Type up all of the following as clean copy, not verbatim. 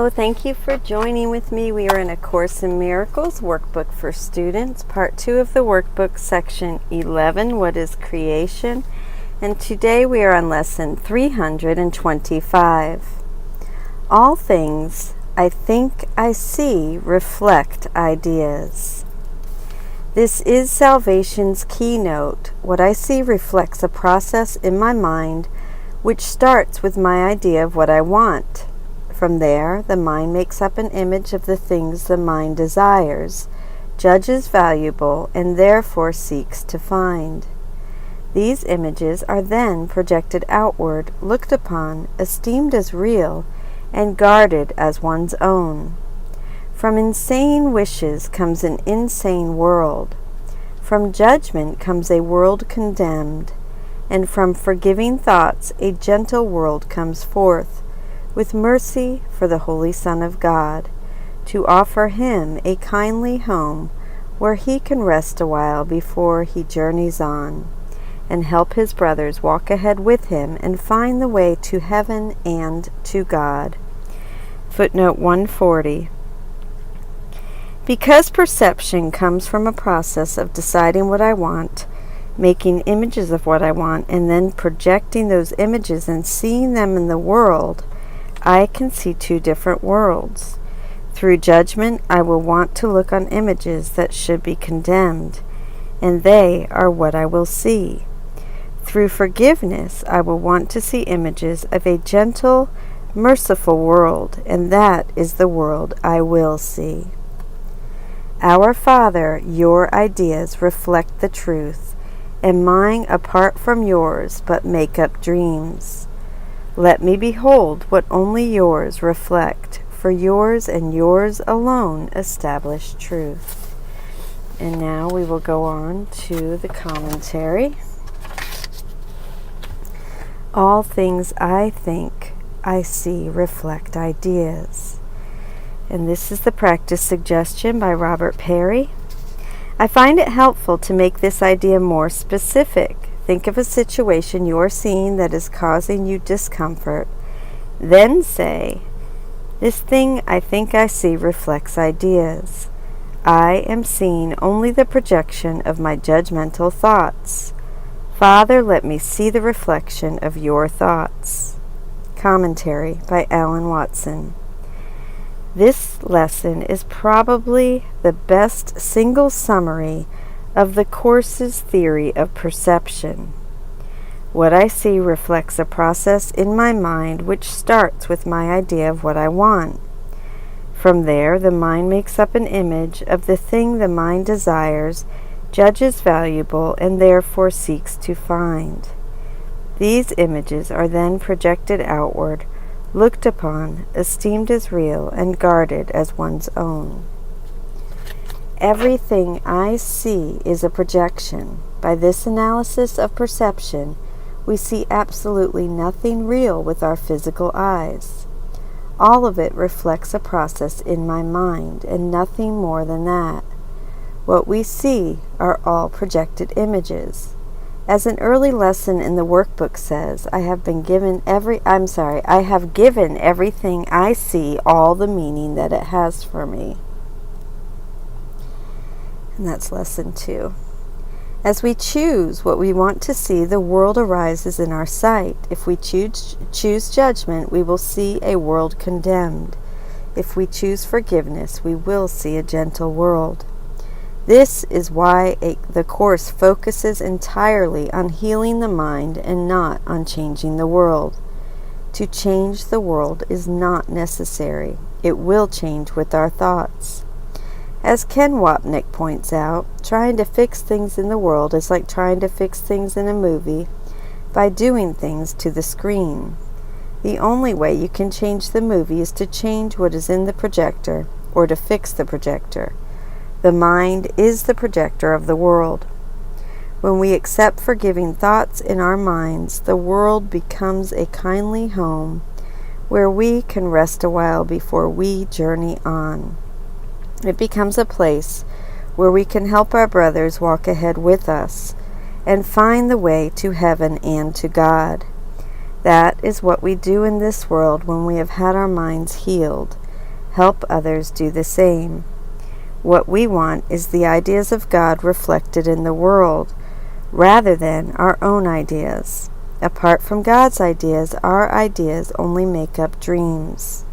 Hello, thank you for joining with me. We are in A Course in Miracles workbook for students, part 2 of the workbook, section 11, What is Creation? And today we are on lesson 325. All things I think I see reflect ideas. This is salvation's keynote. What I see reflects a process in my mind which starts with my idea of what I want. From there, the mind makes up an image of the things the mind desires, judges valuable, and therefore seeks to find. These images are then projected outward, looked upon, esteemed as real, and guarded as one's own. From insane wishes comes an insane world. From judgment comes a world condemned, and from forgiving thoughts a gentle world comes forth, with mercy for the Holy Son of God, to offer him a kindly home where he can rest a while before he journeys on, and help his brothers walk ahead with him and find the way to heaven and to God. Footnote 140. Because perception comes from a process of deciding what I want, making images of what I want, and then projecting those images and seeing them in the world, I can see two different worlds. Through judgment, I will want to look on images that should be condemned, and they are what I will see. Through forgiveness, I will want to see images of a gentle, merciful world, and that is the world I will see. Our Father, your ideas reflect the truth, and mine apart from yours but make up dreams. Let me behold what only yours reflect, for yours and yours alone establish truth. And now we will go on to the commentary. All things I think I see reflect ideas. And this is the practice suggestion by Robert Perry. I find it helpful to make this idea more specific. Think of a situation you are seeing that is causing you discomfort. Then say, this thing I think I see reflects ideas. I am seeing only the projection of my judgmental thoughts. Father, let me see the reflection of your thoughts. Commentary by Alan Watson. This lesson is probably the best single summary of the Course's theory of perception. What I see reflects a process in my mind which starts with my idea of what I want. From there, the mind makes up an image of the thing the mind desires, judges valuable, and therefore seeks to find. These images are then projected outward, looked upon, esteemed as real, and guarded as one's own. Everything I see is a projection. By this analysis of perception, we see absolutely nothing real with our physical eyes. All of it reflects a process in my mind, and nothing more than that. What we see are all projected images. As an early lesson in the workbook says, I have given everything I see all the meaning that it has for me. And that's lesson 2. As we choose what we want to see, the world arises in our sight. If we choose judgment, we will see a world condemned. If we choose forgiveness, we will see a gentle world. This is why the Course focuses entirely on healing the mind and not on changing the world. To change the world is not necessary. It will change with our thoughts. As Ken Wapnick points out, trying to fix things in the world is like trying to fix things in a movie by doing things to the screen. The only way you can change the movie is to change what is in the projector, or to fix the projector. The mind is the projector of the world. When we accept forgiving thoughts in our minds, the world becomes a kindly home where we can rest a while before we journey on. It becomes a place where we can help our brothers walk ahead with us and find the way to heaven and to God. That is what we do in this world when we have had our minds healed. Help others do the same. What we want is the ideas of God reflected in the world, rather than our own ideas. Apart from God's ideas, our ideas only make up dreams.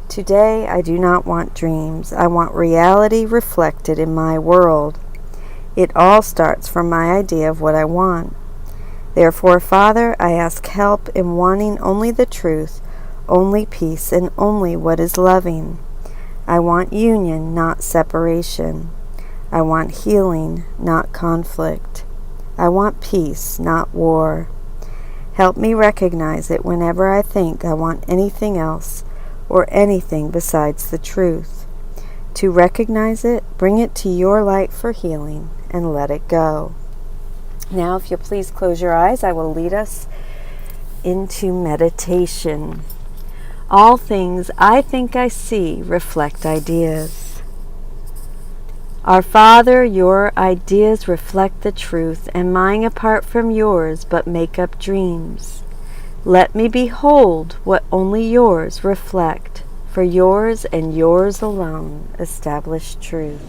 Today, I do not want dreams. I want reality reflected in my world. It all starts from my idea of what I want. Therefore, Father, I ask help in wanting only the truth, only peace, and only what is loving. I want union, not separation. I want healing, not conflict. I want peace, not war. Help me recognize it whenever I think I want anything else or anything besides the truth. To recognize it, bring it to your light for healing, and let it go. Now, if you'll please close your eyes, I will lead us into meditation. All things I think I see reflect ideas. Our Father, your ideas reflect the truth, and mine apart from yours but make up dreams. Let me behold what only yours reflect, for yours and yours alone establish truth.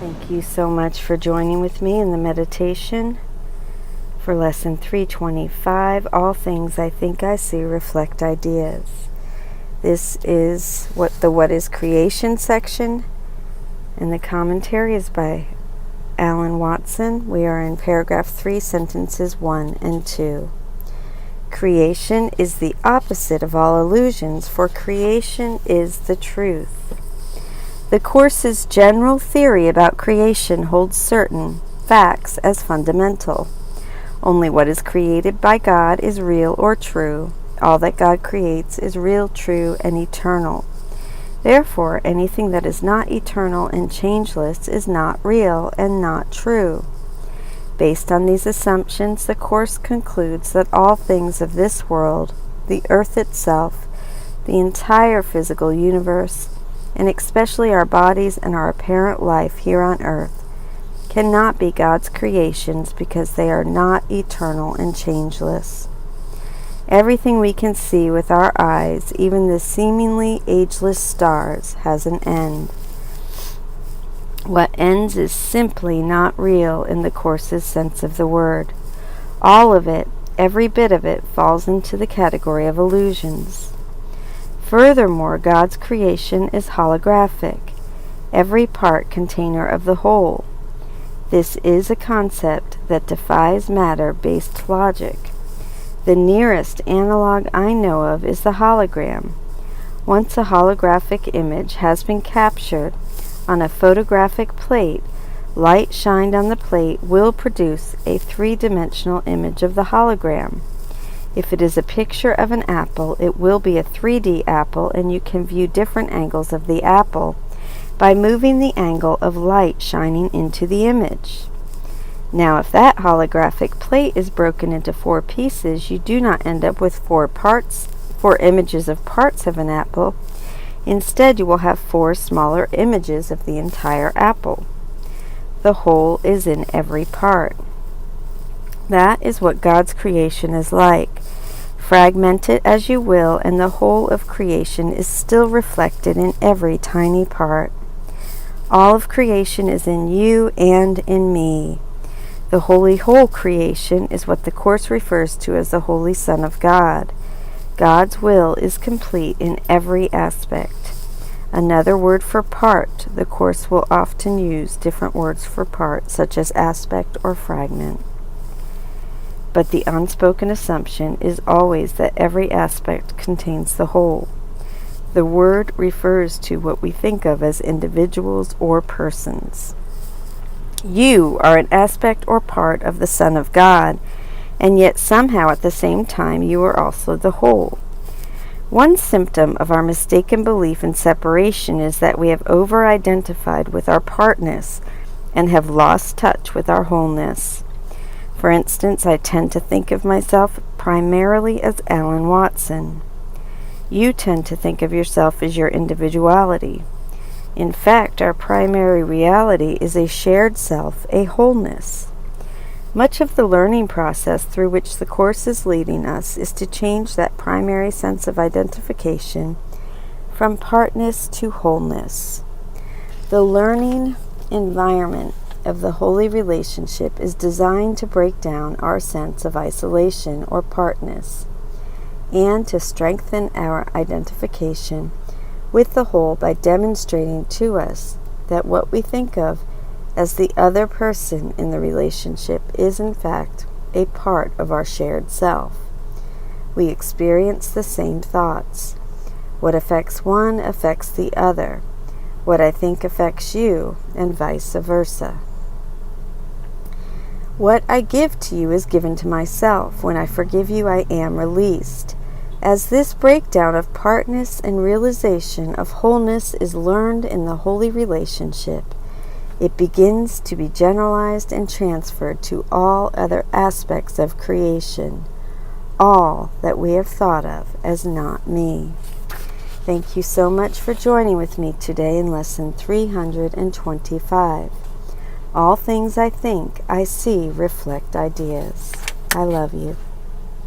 Thank you so much for joining with me in the meditation for lesson 325. All things I think I see reflect ideas. This is what is creation section, and the commentary is by Alan Watson. We are in paragraph 3, sentences 1 and 2. Creation is the opposite of all illusions, for creation is the truth. The Course's general theory about creation holds certain facts as fundamental. Only what is created by God is real or true. All that God creates is real, true, and eternal. Therefore, anything that is not eternal and changeless is not real and not true. Based on these assumptions, the Course concludes that all things of this world, the earth itself, the entire physical universe, and especially our bodies and our apparent life here on earth, cannot be God's creations because they are not eternal and changeless. Everything we can see with our eyes, even the seemingly ageless stars, has an end. What ends is simply not real in the Course's sense of the word. All of it, every bit of it, falls into the category of illusions. Furthermore, God's creation is holographic, every part container of the whole. This is a concept that defies matter-based logic. The nearest analog I know of is the hologram. Once a holographic image has been captured on a photographic plate, light shined on the plate will produce a three-dimensional image of the hologram. If it is a picture of an apple, it will be a 3D apple, and you can view different angles of the apple by moving the angle of light shining into the image. Now, if that holographic plate is broken into 4 pieces, you do not end up with 4 images of parts of an apple. Instead, you will have 4 smaller images of the entire apple. The whole is in every part. That is what God's creation is like. Fragment it as you will, and the whole of creation is still reflected in every tiny part. All of creation is in you and in me. The holy whole creation is what the Course refers to as the Holy Son of God. God's will is complete in every aspect. Another word for part, the Course will often use different words for part, such as aspect or fragment. But the unspoken assumption is always that every aspect contains the whole. The word refers to what we think of as individuals or persons. You are an aspect or part of the Son of God, and yet somehow at the same time you are also the whole. One symptom of our mistaken belief in separation is that we have over-identified with our partness and have lost touch with our wholeness. For instance, I tend to think of myself primarily as Alan Watson. You tend to think of yourself as your individuality. In fact, our primary reality is a shared self, a wholeness. Much of the learning process through which the Course is leading us is to change that primary sense of identification from partness to wholeness. The learning environment of the holy relationship is designed to break down our sense of isolation or partness and to strengthen our identification with the whole by demonstrating to us that what we think of as the other person in the relationship is in fact a part of our shared self. We experience the same thoughts. What affects one affects the other. What I think affects you, and vice versa. What I give to you is given to myself. When I forgive you, I am released. As this breakdown of partness and realization of wholeness is learned in the holy relationship, it begins to be generalized and transferred to all other aspects of creation, all that we have thought of as not me. Thank you so much for joining with me today in lesson 325. All things I think, I see, reflect ideas. I love you.